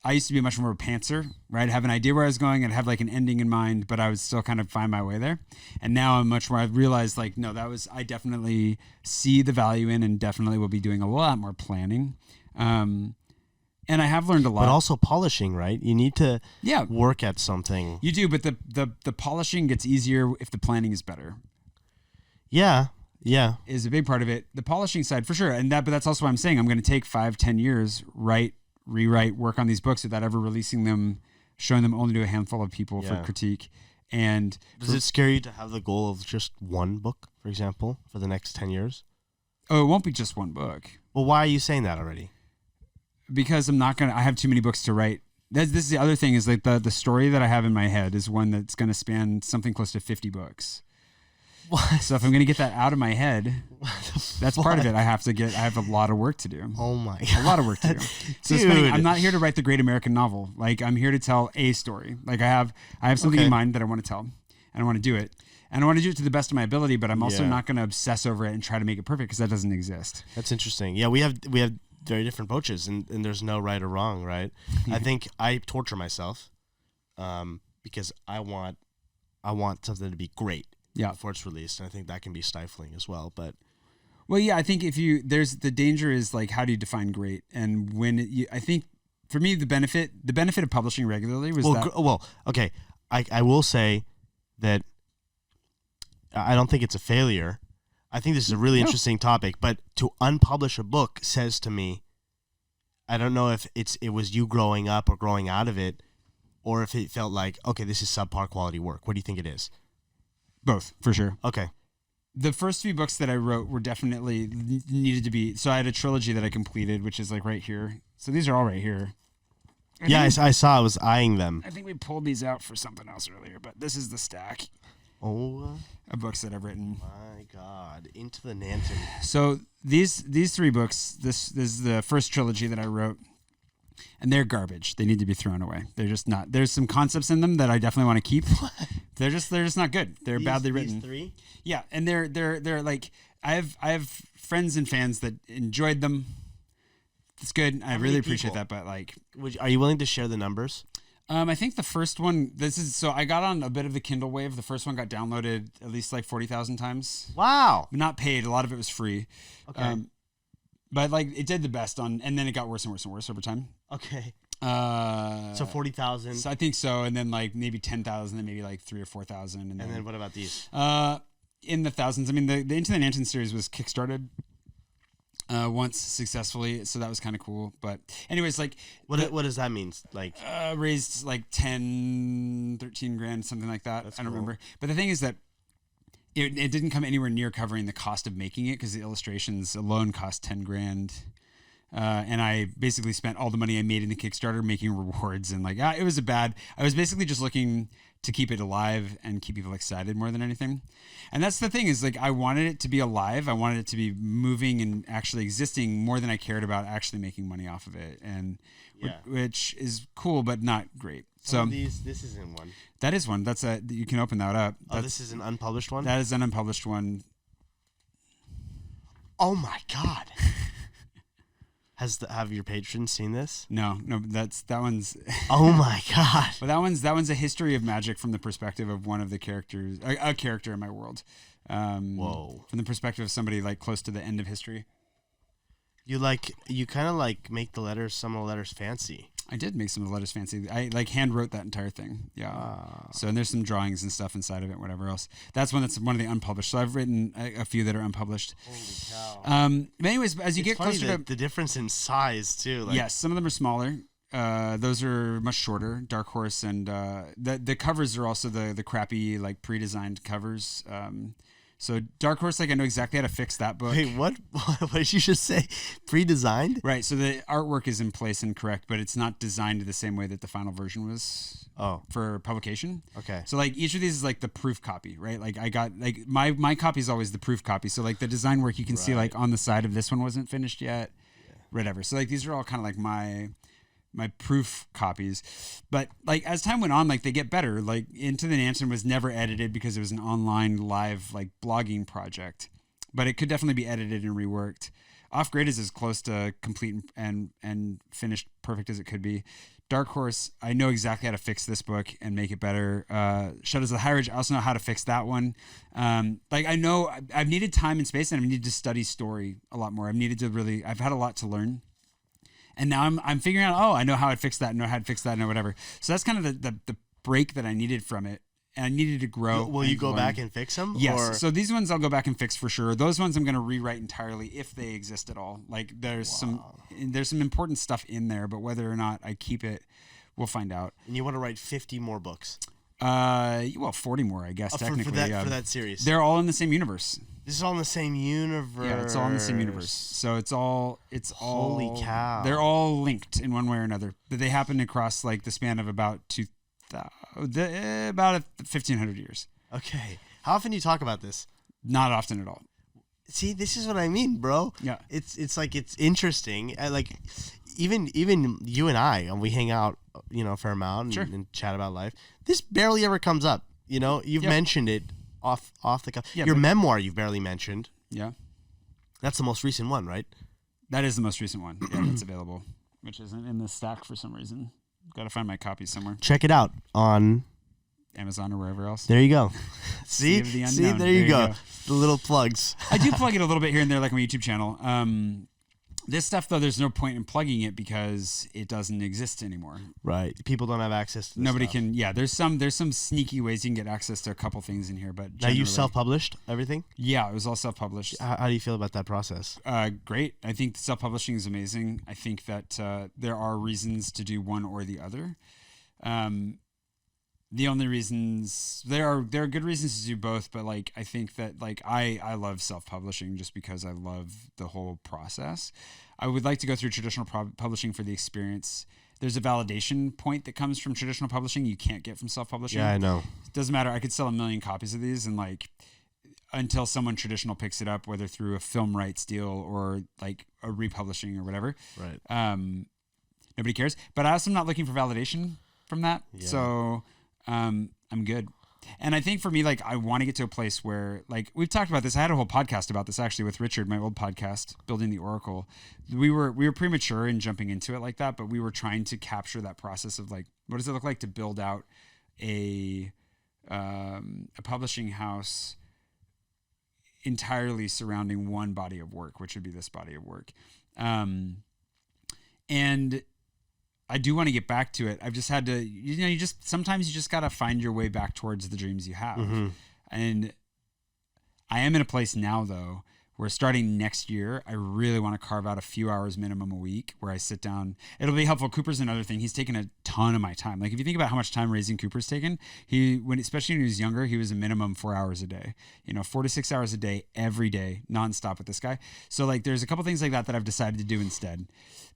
I used to be much more of a pantser, right? I'd have an idea where I was going and have like an ending in mind, but I would still kind of find my way there. And now I'm much more, I've realized like, no, I definitely see the value in, and definitely will be doing a lot more planning. And I have learned a lot. But also polishing, right? You need to work at something. You do, but the polishing gets easier if the planning is better. Yeah. Is a big part of it. The polishing side, for sure. But that's also why I'm saying I'm going to take 5-10 years, rewrite, work on these books without ever releasing them, showing them only to a handful of people for critique. And does it scare you to have the goal of just one book, for example, for the next 10 years? Oh, it won't be just one book. Well, why are you saying that already? Because I have too many books to write. This is the other thing, is like the story that I have in my head is one that's going to span something close to 50 books. What? So if I'm going to get that out of my head, that's part of it. I have a lot of work to do. Oh my God. A lot of work to do. So Dude. I'm not here to write the great American novel. Like, I'm here to tell a story. Like I have something in mind that I want to tell, and I want to do it. And I want to do it to the best of my ability, but I'm also not going to obsess over it and try to make it perfect, because that doesn't exist. That's interesting. Yeah, we have very different approaches, and there's no right or wrong, right? I think I torture myself because I want something to be great before it's released, and I think that can be stifling as well. But I think there's the danger is like, how do you define great? And I think for me the benefit of publishing regularly was okay, I will say that I don't think it's a failure. I think this is a really interesting topic, but to unpublish a book says to me, I don't know if it was you growing up or growing out of it, or if it felt like, okay, this is subpar quality work. What do you think it is? Both, for sure. Okay. The first few books that I wrote were definitely needed to be, so I had a trilogy that I completed, which is like right here. So these are all right here. I saw, I was eyeing them. I think we pulled these out for something else earlier, but this is the stack. Oh, of books that I've written. My God, into the Nanton. So these 3 books, this is the first trilogy that I wrote, and they're garbage. They need to be thrown away. They're just not. There's some concepts in them that I definitely want to keep. They're just not good. They're badly written. These 3? Yeah, and they're like, I have friends and fans that enjoyed them. It's good. I really appreciate that, but like, are you willing to share the numbers? I think the first one, so I got on a bit of the Kindle wave. The first one got downloaded at least like 40,000 times. Wow. Not paid. A lot of it was free. Okay. But like, it did the best and then it got worse and worse and worse over time. Okay. So 40,000. So I think so. And then like maybe 10,000, then maybe like 3,000 or 4,000. And then what about these? In the thousands. I mean, the Into the Nanton series was kickstarted once successfully, so that was kind of cool. But anyways, like, what does that mean? Like, raised like 10, 13 grand, something like that. I don't remember. But the thing is that it didn't come anywhere near covering the cost of making it, because the illustrations alone cost 10 grand. And I basically spent all the money I made in the Kickstarter making rewards, and like, I was basically just looking to keep it alive and keep people excited more than anything. And that's the thing, is like, I wanted it to be alive. I wanted it to be moving and actually existing more than I cared about actually making money off of it. And which is cool, but not great. So this isn't one. That is one. You can open that up. This is an unpublished one? That is an unpublished one. Oh my God. Have your patrons seen this? No, that one's. Oh my god! Well, that one's a history of magic from the perspective of one of the characters, a character in my world. Whoa! From the perspective of somebody like close to the end of history. You kind of like make some of the letters fancy. I did make some of the letters fancy. I like hand wrote that entire thing. Yeah. So and there's some drawings and stuff inside of it, whatever else. That's one of the unpublished. So I've written a few that are unpublished. Holy cow. But anyways, as you get closer to the difference in size too. Like, yes, some of them are smaller. Those are much shorter. Dark Horse and the covers are also the crappy like pre-designed covers. So Dark Horse, like I know exactly how to fix that book. Wait, what? What did you just say? Pre-designed? Right. So the artwork is in place and correct, but it's not designed the same way that the final version was. Oh. For publication. Okay. So like each of these is like the proof copy, right? Like I got like my copy is always the proof copy. So like the design work you can see like on the side of this one wasn't finished yet, whatever. So like these are all kind of like my proof copies, but like as time went on, like they get better. Like Into the Nansen was never edited because it was an online live like blogging project, but it could definitely be edited and reworked. Off Grid is as close to complete and finished perfect as it could be. Dark Horse, I know exactly how to fix this book and make it better. Shadows of the High Ridge, I also know how to fix that one. Like I know I've needed time and space, and I've needed to study story a lot more. I've had a lot to learn. And now I'm figuring out, I know how I'd fix that, know how to fix that, know whatever. So that's kind of the break that I needed from it. And I needed to grow. Will you go back and fix them? Yes. Or? So these ones I'll go back and fix for sure. Those ones I'm going to rewrite entirely if they exist at all. Like there's some important stuff in there, but whether or not I keep it, we'll find out. And you want to write 50 more books? 40 more, I guess, technically. For that series. They're all in the same universe. This is all in the same universe. Yeah, it's all in the same universe. So it's all Holy cow. They're all linked in one way or another. But they happen across like the span of about 1,500 years. Okay. How often do you talk about this? Not often at all. See, this is what I mean, bro. Yeah. It's like it's interesting. Like even you and I, we hang out, a fair amount and chat about life. This barely ever comes up. You've mentioned it off the cuff. Yeah, your memoir you've barely mentioned. Yeah. That's the most recent one, right? That is the most recent one. Yeah, that's available, which isn't in the stack for some reason. Got to find my copy somewhere. Check it out on Amazon or wherever else. There you go. See, there you go. The little plugs. I do plug it a little bit here and there, like my YouTube channel. This stuff, though, there's no point in plugging it because it doesn't exist anymore. Right. People don't have access to this Nobody stuff. can. Yeah, there's some sneaky ways you can get access to a couple things in here, but now you self-published everything? Yeah, it was all self-published. How do you feel about that process? Great. I think self-publishing is amazing. I think that there are reasons to do one or the other. The only reasons there are good reasons to do both, but like I think that like I love self-publishing just because I love the whole process. I would like to go through traditional publishing for the experience. There's a validation point that comes from traditional publishing you can't get from self-publishing. Yeah, I know. It doesn't matter. I could sell 1 million copies of these and like until someone traditional picks it up, whether through a film rights deal or like a republishing or whatever. Right. Nobody cares. But I also am not looking for validation from that. Yeah. So I'm good. And I think for me, like, I want to get to a place where, like, we've talked about this. I had a whole podcast about this actually with Richard, my old podcast, Building the Oracle. We were premature in jumping into it like that, but we were trying to capture that process of like, what does it look like to build out a publishing house entirely surrounding one body of work, which would be this body of work. And I do want to get back to it. I've just had to, sometimes you just got to find your way back towards the dreams you have. Mm-hmm. And I am in a place now though, where starting next year, I really want to carve out a few hours minimum a week where I sit down. It'll be helpful. Cooper's another thing. He's taken a ton of my time. Like if you think about how much time raising Cooper's taken, especially when he was younger, he was a minimum 4 hours a day, 4 to 6 hours a day, every day, nonstop with this guy. So like, there's a couple things like that I've decided to do instead.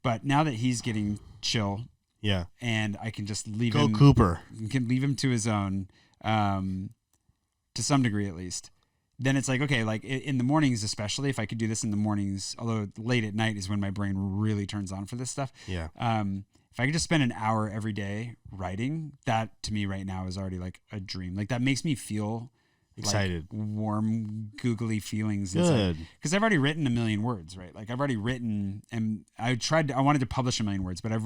But now that he's getting chill, yeah, and I can just leave him. Go Cooper. Can leave him to his own, to some degree at least. Then it's like, okay, like in the mornings, especially if I could do this in the mornings, although late at night is when my brain really turns on for this stuff. Yeah. If I could just spend an hour every day writing, that to me right now is already like a dream. Like that makes me feel Excited. like, warm, googly feelings. Good. Because I've already written 1 million words, right? Like I've already written, and I wanted to publish 1 million words, but I've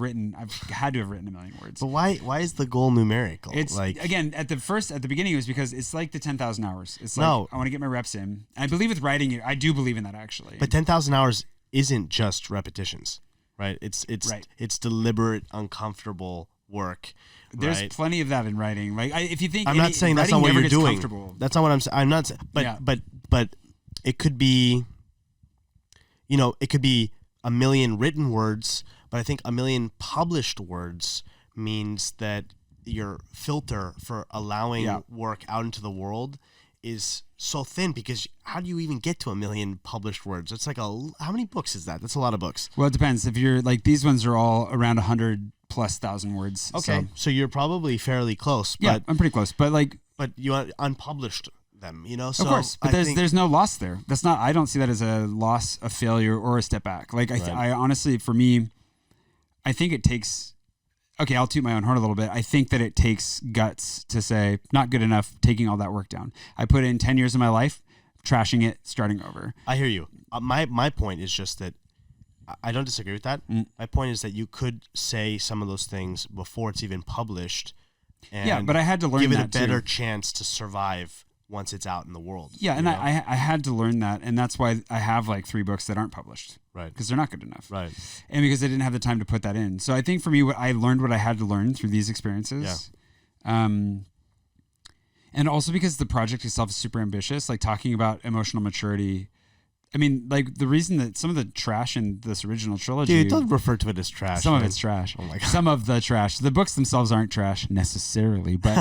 had to have written 1 million words. But why is the goal numerical? It's like, again at the beginning it was because it's like the 10,000 hours. It's like No. I want to get my reps in. And I believe with writing, I do believe in that actually. but 10,000 hours isn't just repetitions, right? It's Right. It's deliberate, uncomfortable work. There's right? plenty of that in writing. Like if you think I'm not saying that's not what you're doing. That's not what I'm saying. I'm not. But Yeah. but it could be. It could be 1 million written words, but I think 1 million published words means that your filter for allowing work out into the world is so thin, because how do you even get to 1 million published words? It's like how many books is that? That's a lot of books. Well, it depends. If you're like these ones are all around 100,000+ words. Okay, so you're probably fairly close. Yeah, But, I'm pretty close. But like, but you unpublished them, So of course, but there's no loss there. That's not. I don't see that as a loss, a failure, or a step back. Like I honestly, for me, I think it takes. Okay, I'll toot my own horn a little bit. I think that it takes guts to say, not good enough, taking all that work down. I put in 10 years of my life, trashing it, starting over. I hear you. My point is just that I don't disagree with that. My point is that you could say some of those things before it's even published. And but I had to learn give it that a better too. chance to survive once it's out in the world. Yeah, and I had to learn that, and that's why I have like 3 books that aren't published. Right. Because they're not good enough. Right. And because I didn't have the time to put that in. So I think for me, I learned what I had to learn through these experiences. Yeah. And also because the project itself is super ambitious, like talking about emotional maturity. I mean, like the reason that some of the trash in this original trilogy. Dude, don't refer to it as trash. Some of it's trash. Oh my God. Some of the trash. The books themselves aren't trash necessarily, but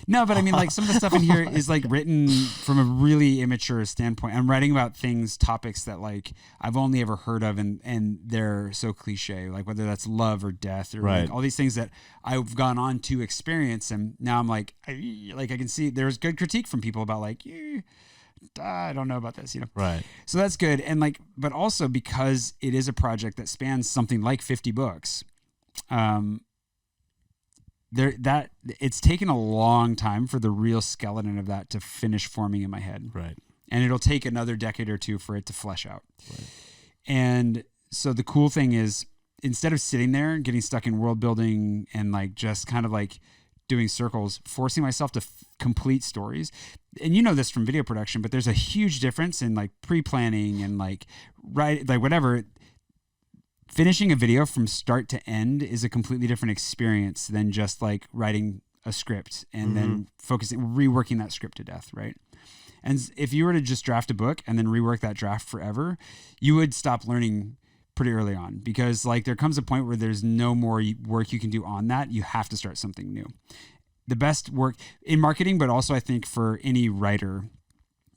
no. But I mean, like some of the stuff in here is like written from a really immature standpoint. I'm writing about topics that like I've only ever heard of, and they're so cliche. Like whether that's love or death or like all these things that I've gone on to experience, and now I'm like I can see there's good critique from people about like. I don't know about this, Right. So that's good. And like, but also because it is a project that spans something like 50 books, it's taken a long time for the real skeleton of that to finish forming in my head. Right. And it'll take another decade or two for it to flesh out. Right. And so the cool thing is instead of sitting there and getting stuck in world building and like, just kind of like doing circles, forcing myself to complete stories. And you know this from video production, but there's a huge difference in like pre-planning and like whatever. Finishing a video from start to end is a completely different experience than just like writing a script and then reworking that script to death, right? And if you were to just draft a book and then rework that draft forever, you would stop learning pretty early on, because like there comes a point where there's no more work you can do on that. You have to start something new. The best work in marketing, but also I think for any writer,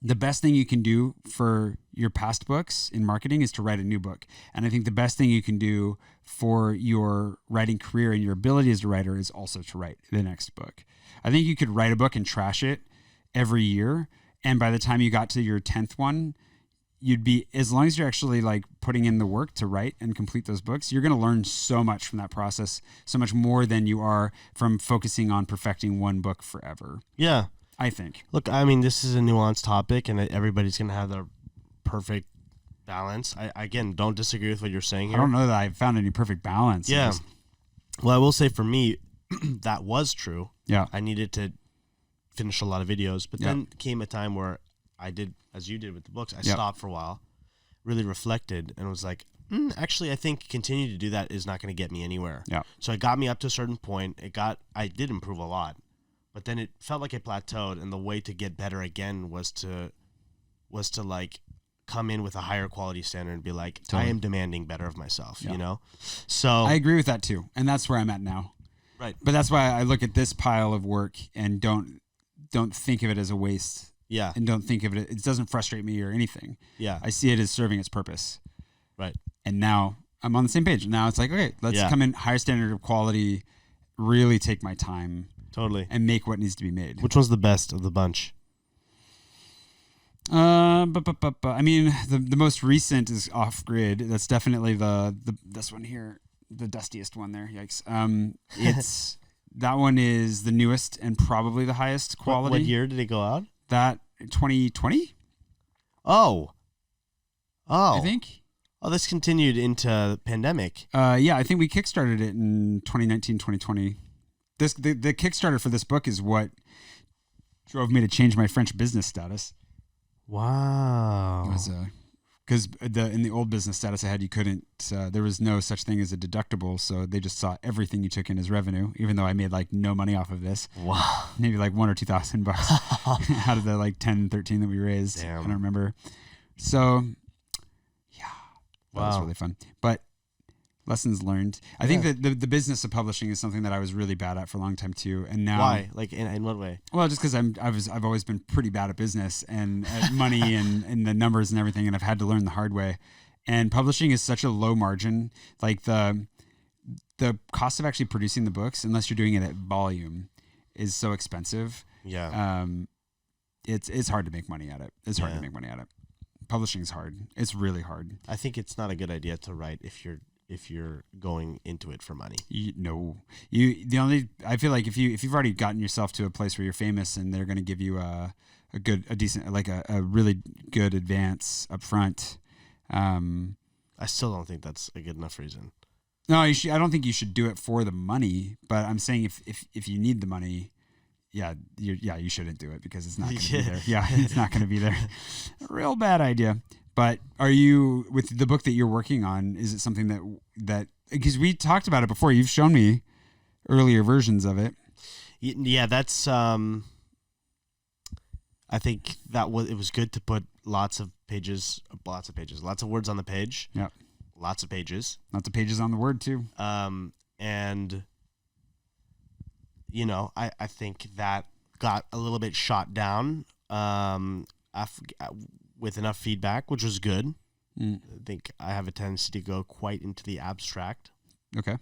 the best thing you can do for your past books in marketing is to write a new book. And I think the best thing you can do for your writing career and your ability as a writer is also to write the next book. I think you could write a book and trash it every year. And by the time you got to your 10th one, you'd be, as long as you're actually like putting in the work to write and complete those books, you're going to learn so much from that process, so much more than you are from focusing on perfecting one book forever. Yeah. I think. Look, I mean, this is a nuanced topic, and everybody's going to have their perfect balance. I, again, don't disagree with what you're saying here. I don't know that I've found any perfect balance. Yeah. Well, I will say for me, that was true. Yeah. I needed to finish a lot of videos, but then came a time where I did, as you did with the books, I stopped for a while, really reflected, and was like, actually, I think continue to do that is not going to get me anywhere. Yeah. So it got me up to a certain point. I did improve a lot, but then it felt like it plateaued, and the way to get better again was to like come in with a higher quality standard and be like, I am demanding better of myself, you know? So I agree with that too. And that's where I'm at now. Right. But that's why I look at this pile of work and don't think of it as a waste. Yeah. And don't think of it, it doesn't frustrate me or anything. Yeah. I see it as serving its purpose. Right. And now I'm on the same page. Now it's like, okay, let's come in higher standard of quality, really take my time. Totally. And make what needs to be made. Which one's the best of the bunch? I mean, the most recent is Off Grid. That's definitely this one here, the dustiest one there. Yikes. It's that one is the newest and probably the highest quality. What year did it go out? that 2020. I think. Oh, this continued into the pandemic. Yeah, I think we kickstarted it in 2019, 2020. The Kickstarter for this book is what drove me to change my French business status. Wow. It was because in the old business status I had, you couldn't. There was no such thing as a deductible, so they just saw everything you took in as revenue. Even though I made like no money off of this. Wow. Maybe like $1,000 or $2,000 out of the like 10, 13 that we raised. Damn. I don't remember. So, yeah, that was Wow. really fun. But lessons learned. I think that the business of publishing is something that I was really bad at for a long time too. And now, Why? Like in what way? well, just because I've always been pretty bad at business and at money and the numbers and everything, and I've had to learn the hard way. And publishing is such a low margin. Like the cost of actually producing the books, unless you're doing it at volume, is so expensive. Yeah. It's hard to make money at it. It's hard to make money at it. Publishing is hard. It's really hard. I think it's not a good idea to write if you're going into it for money. I feel like if you've already gotten yourself to a place where you're famous and they're going to give you a decent, like a really good advance up front. I still don't think that's a good enough reason. No, I don't think you should do it for the money, but I'm saying if you need the money, you shouldn't do it because it's not going to be there. Yeah, it's not going to be there. A real bad idea. But are you, with the book that you're working on, is it something that because we talked about it before, you've shown me earlier versions of it. Yeah, that's I think it was good to put lots of words on the page. Yeah. Lots of pages. Lots of pages on the word too. And I think that got a little bit shot down with enough feedback, which was good. I think I have a tendency to go quite into the abstract. Okay.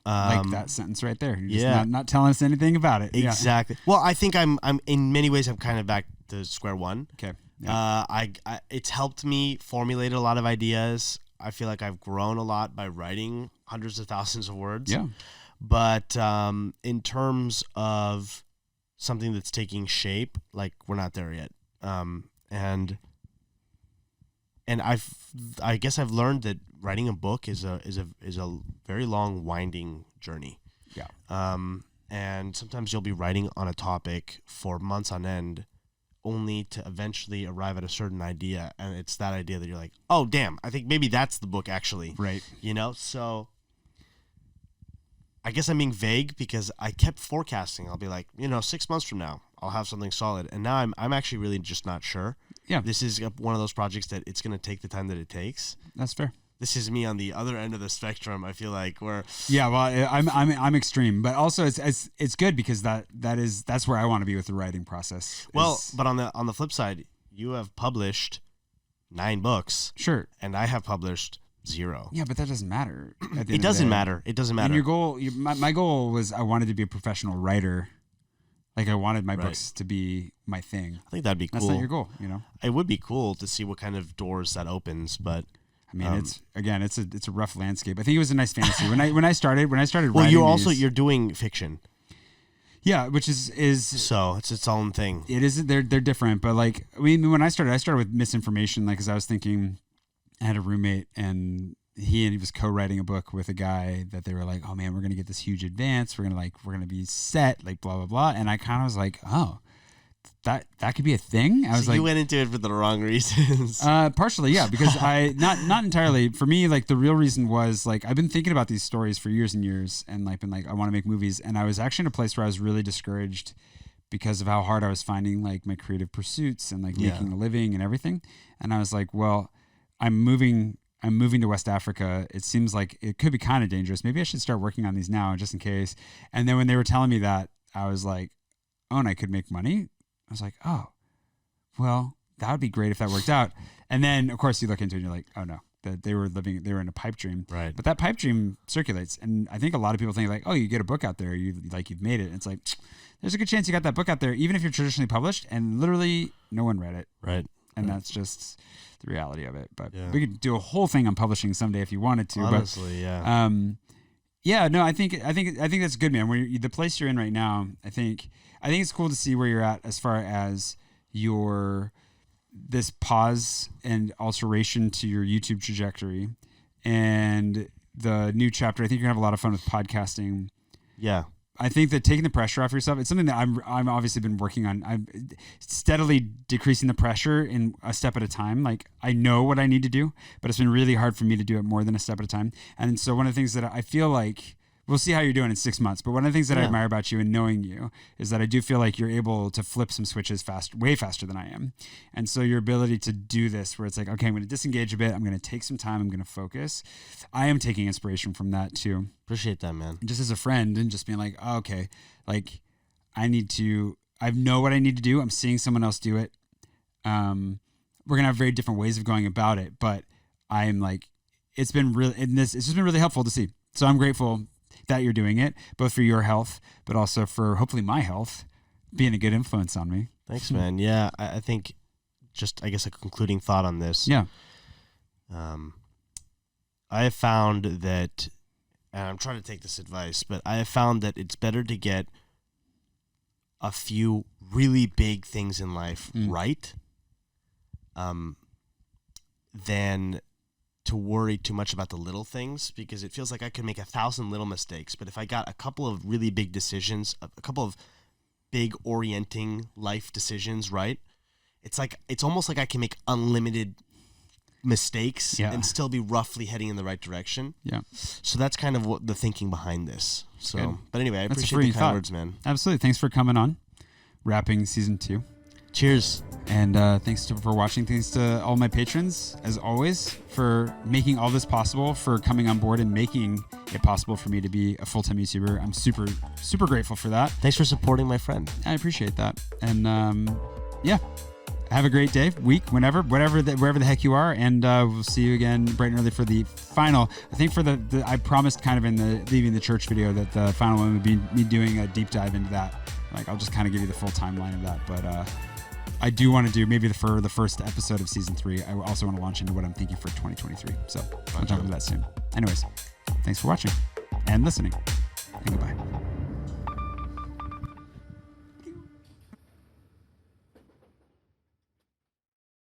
Like that sentence right there. You're just not telling us anything about it. Exactly. Yeah. Well, I think I'm in many ways I'm kind of back to square one. Okay. Yeah. It's helped me formulate a lot of ideas. I feel like I've grown a lot by writing hundreds of thousands of words. Yeah. But in terms of something that's taking shape, like we're not there yet. And I guess I've learned that writing a book is a very long, winding journey. Yeah. And sometimes you'll be writing on a topic for months on end, only to eventually arrive at a certain idea, and it's that idea that you're like, oh damn, I think maybe that's the book actually. Right. So I guess I'm being vague because I kept forecasting. I'll be like, 6 months from now, I'll have something solid. And now I'm actually really just not sure. Yeah. This is one of those projects that it's going to take the time that it takes. That's fair. This is me on the other end of the spectrum. I feel like yeah. Well, I'm extreme, but also it's good because that's where I want to be with the writing process. Well, but on the flip side, you have published 9 books. Sure. And I have published 0. Yeah, but that doesn't matter. It doesn't matter. It doesn't matter. And your goal, my goal was I wanted to be a professional writer. Like I wanted my books to be my thing. I think that'd be cool. That's not your goal, It would be cool to see what kind of doors that opens, but I mean, it's a rough landscape. I think it was a nice fantasy when I started well, writing. You're doing fiction. Yeah, which is so it's its own thing. It is. They're different, but like when I started with misinformation, like because I was thinking, I had a roommate and he was co-writing a book with a guy that they were like, oh man, we're gonna get this huge advance. We're gonna be set, like blah blah blah. And I kind of was like, oh, that could be a thing. I was like, you went into it for the wrong reasons. Partially, yeah, because not entirely. For me, like the real reason was like I've been thinking about these stories for years and years, and like been like I want to make movies, and I was actually in a place where I was really discouraged because of how hard I was finding like my creative pursuits and like making a living and everything. And I was like, well, I'm moving to West Africa. It seems like it could be kind of dangerous. Maybe I should start working on these now just in case. And then when they were telling me that, I was like, oh, and I could make money. I was like, oh, well, that would be great if that worked out. And then of course you look into it and you're like, oh no, that they were in a pipe dream. Right. But that pipe dream circulates. And I think a lot of people think like, oh, you get a book out there, you've made it. And it's like, there's a good chance you got that book out there, even if you're traditionally published and literally no one read it. Right. And that's just the reality of it. But we could do a whole thing on publishing someday if you wanted to. Honestly, yeah. Yeah, no, I think that's good, man. The place you're in right now, I think it's cool to see where you're at as far as this pause and alteration to your YouTube trajectory and the new chapter. I think you're gonna have a lot of fun with podcasting. Yeah. I think that taking the pressure off yourself, it's something that I'm obviously been working on. I'm steadily decreasing the pressure in a step at a time. Like I know what I need to do, but it's been really hard for me to do it more than a step at a time. And so one of the things that I feel like, we'll see how you're doing in 6 months, but one of the things that I admire about you and knowing you is that I do feel like you're able to flip some switches way faster than I am. And so your ability to do this where it's like, okay, I'm going to disengage a bit. I'm going to take some time. I'm going to focus. I am taking inspiration from that too. Appreciate that, man. Just as a friend and just being like, oh, okay, like I know what I need to do. I'm seeing someone else do it. We're going to have very different ways of going about it, but I'm like, it's just been really helpful to see. So I'm grateful that you're doing it, both for your health, but also for hopefully my health, being a good influence on me. Thanks, man. Yeah, I think just, I guess, a concluding thought on this. Yeah. I have found that, and I'm trying to take this advice, but I have found that it's better to get a few really big things in life right than to worry too much about the little things, because it feels like I could make 1,000 little mistakes. But if I got a couple of really big decisions, a couple of big orienting life decisions right, it's almost like I can make unlimited mistakes and still be roughly heading in the right direction. Yeah. So that's kind of what the thinking behind this. So, good. But anyway, I appreciate the kind words, man. Absolutely. Thanks for coming on, wrapping season 2. Cheers. And thanks for watching. Thanks to all my patrons, as always, for making all this possible, for coming on board and making it possible for me to be a full-time YouTuber. I'm super, super grateful for that. Thanks for supporting my friend. I appreciate that. And have a great day, week, wherever the heck you are. And we'll see you again bright and early for the final. I think for I promised kind of in the Leaving the Church video that the final one would be me doing a deep dive into that. Like I'll just kind of give you the full timeline of that. But I do want to do maybe for the first episode of season 3. I also want to launch into what I'm thinking for 2023. So I'll jump into that soon. Anyways, thanks for watching and listening. And goodbye.